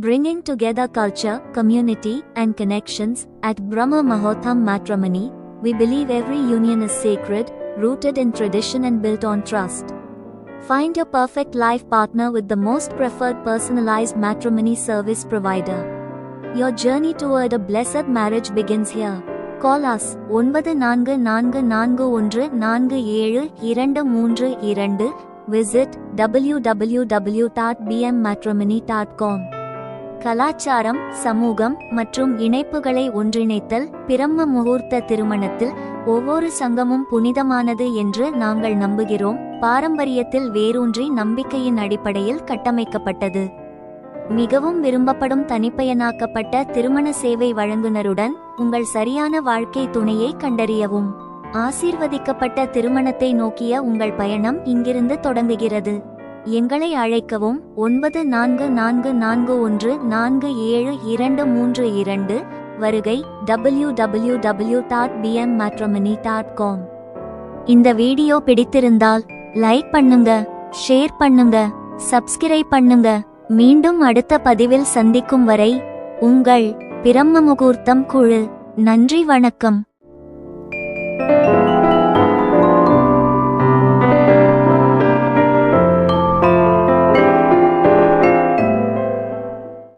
bringing together culture, community, and connections. At Brahma Muhurtam Matrimony, we believe every union is sacred, rooted in tradition and built on trust. Find your perfect life partner with the most preferred personalized matrimony service provider. Your journey toward a blessed marriage begins here. Call us 9441474232. Visit www.bmmatrimony.com. கலாச்சாரம், சமூகம் மற்றும் இணைப்புகளை ஒன்றிணைத்தல். பிரம்ம முகூர்த்த திருமணத்தில் ஒவ்வொரு சங்கமும் புனிதமானது என்று நாங்கள் நம்புகிறோம். பாரம்பரியத்தில் வேரூன்றி நம்பிக்கையின் அடிப்படையில் கட்டமைக்கப்பட்டது. மிகவும் விரும்பப்படும் தனிப்பயனாக்கப்பட்ட திருமண சேவை வழங்குனருடன் உங்கள் சரியான வாழ்க்கை துணையை கண்டறியவும். ஆசீர்வதிக்கப்பட்ட திருமணத்தை நோக்கிய உங்கள் பயணம் இங்கிருந்து தொடங்குகிறது. எங்களை அழைக்கவும் 9444144732. வருகை www.bmmatrimony.com. இந்த வீடியோ பிடித்திருந்தால் லைக் பண்ணுங்க, ஷேர் பண்ணுங்க, சப்ஸ்கிரைப் பண்ணுங்க. மீண்டும் அடுத்த பதிவில் சந்திக்கும் வரை உங்கள் பிரம்ம முகூர்த்தம் குழு. நன்றி, வணக்கம்.